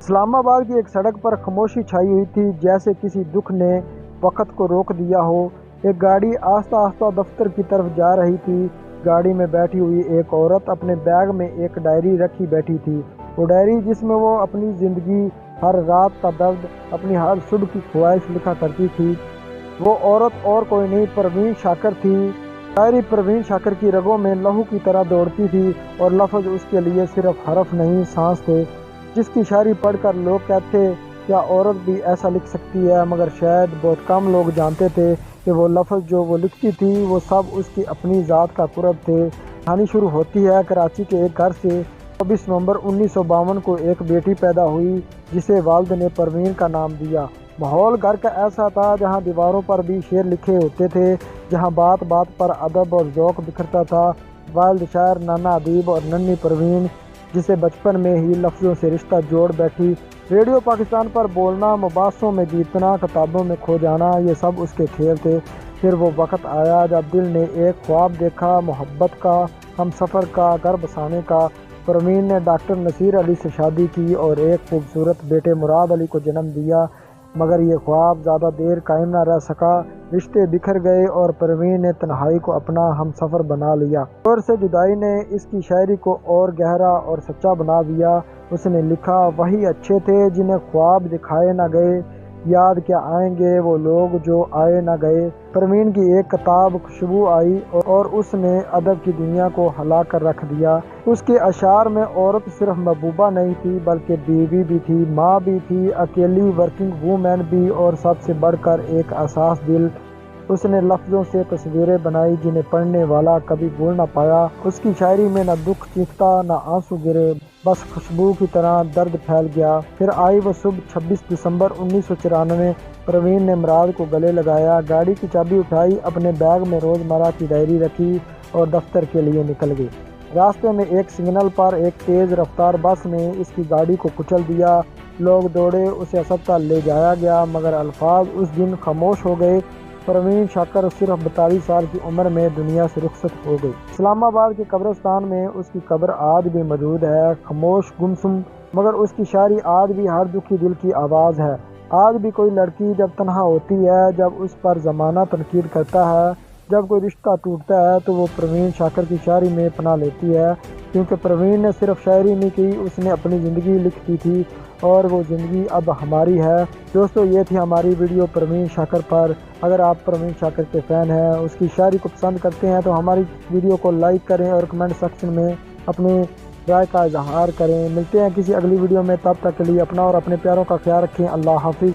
اسلام آباد کی ایک سڑک پر خاموشی چھائی ہوئی تھی، جیسے کسی دکھ نے وقت کو روک دیا ہو۔ ایک گاڑی آہستہ آہستہ دفتر کی طرف جا رہی تھی۔ گاڑی میں بیٹھی ہوئی ایک عورت اپنے بیگ میں ایک ڈائری رکھی بیٹھی تھی۔ وہ ڈائری جس میں وہ اپنی زندگی، ہر رات کا درد، اپنی ہر صبح کی خواہش لکھا کرتی تھی۔ وہ عورت اور کوئی نہیں، پروین شاکر تھی۔ ڈائری پروین شاکر کی رگوں میں لہو کی طرح دوڑتی تھی، اور لفظ اس کے لیے صرف حرف نہیں، سانس تھے، جس کی شاعری پڑھ کر لوگ کہتے کیا عورت بھی ایسا لکھ سکتی ہے، مگر شاید بہت کم لوگ جانتے تھے کہ وہ لفظ جو وہ لکھتی تھی وہ سب اس کی اپنی ذات کا قرب تھے۔ کہانی شروع ہوتی ہے کراچی کے ایک گھر سے۔ 24 نومبر 1952 کو ایک بیٹی پیدا ہوئی جسے والد نے پروین کا نام دیا۔ ماحول گھر کا ایسا تھا جہاں دیواروں پر بھی شعر لکھے ہوتے تھے، جہاں بات بات پر ادب اور ذوق بکھرتا تھا۔ والد شاعر، نانا ادیب اور ننھی پروین جسے بچپن میں ہی لفظوں سے رشتہ جوڑ بیٹھی۔ ریڈیو پاکستان پر بولنا، مباحثوں میں جیتنا، کتابوں میں کھو جانا، یہ سب اس کے کھیل تھے۔ پھر وہ وقت آیا جب دل نے ایک خواب دیکھا، محبت کا، ہم سفر کا، گھر بسانے کا۔ پروین نے ڈاکٹر نصیر علی سے شادی کی اور ایک خوبصورت بیٹے مراد علی کو جنم دیا، مگر یہ خواب زیادہ دیر قائم نہ رہ سکا۔ رشتے بکھر گئے اور پروین نے تنہائی کو اپنا ہم سفر بنا لیا۔ دور سے جدائی نے اس کی شاعری کو اور گہرا اور سچا بنا دیا۔ اس نے لکھا، وہی اچھے تھے جنہیں خواب دکھائے نہ گئے، یاد کیا آئیں گے وہ لوگ جو آئے نہ گئے۔ پروین کی ایک کتاب خوشبو آئی اور اس نے ادب کی دنیا کو ہلا کر رکھ دیا۔ اس کے اشعار میں عورت صرف محبوبہ نہیں تھی بلکہ بیوی بھی تھی، ماں بھی تھی، اکیلی ورکنگ وومن بھی، اور سب سے بڑھ کر ایک حساس دل۔ اس نے لفظوں سے تصویریں بنائی جنہیں پڑھنے والا کبھی بھول نہ پایا۔ اس کی شاعری میں نہ دکھ چیختا نہ آنسو گرے، بس خوشبو کی طرح درد پھیل گیا۔ پھر آئی وہ صبح 26 دسمبر 1994۔ پروین نے مراد کو گلے لگایا، گاڑی کی چابی اٹھائی، اپنے بیگ میں روزمرہ کی ڈائری رکھی اور دفتر کے لیے نکل گئی۔ راستے میں ایک سگنل پر ایک تیز رفتار بس نے اس کی گاڑی کو کچل دیا۔ لوگ دوڑے، اسے اسپتال لے جایا گیا، مگر الفاظ اس دن خاموش ہو گئے۔ پروین شاکر صرف 42 سال کی عمر میں دنیا سے رخصت ہو گئی۔ اسلام آباد کے قبرستان میں اس کی قبر آج بھی موجود ہے، خاموش، گمسم، مگر اس کی شاعری آج بھی ہر دکھی دل کی آواز ہے۔ آج بھی کوئی لڑکی جب تنہا ہوتی ہے، جب اس پر زمانہ تنقید کرتا ہے، جب کوئی رشتہ ٹوٹتا ہے، تو وہ پروین شاکر کی شاعری میں پناہ لیتی ہے، کیونکہ پروین نے صرف شاعری نہیں کی، اس نے اپنی زندگی لکھی تھی، اور وہ زندگی اب ہماری ہے۔ دوستو، یہ تھی ہماری ویڈیو پروین شاکر پر۔ اگر آپ پروین شاکر کے فین ہیں، اس کی شاعری کو پسند کرتے ہیں، تو ہماری ویڈیو کو لائک کریں اور کمنٹ سیکشن میں اپنی رائے کا اظہار کریں۔ ملتے ہیں کسی اگلی ویڈیو میں، تب تک کے لیے اپنا اور اپنے پیاروں کا خیال رکھیں۔ اللہ حافظ۔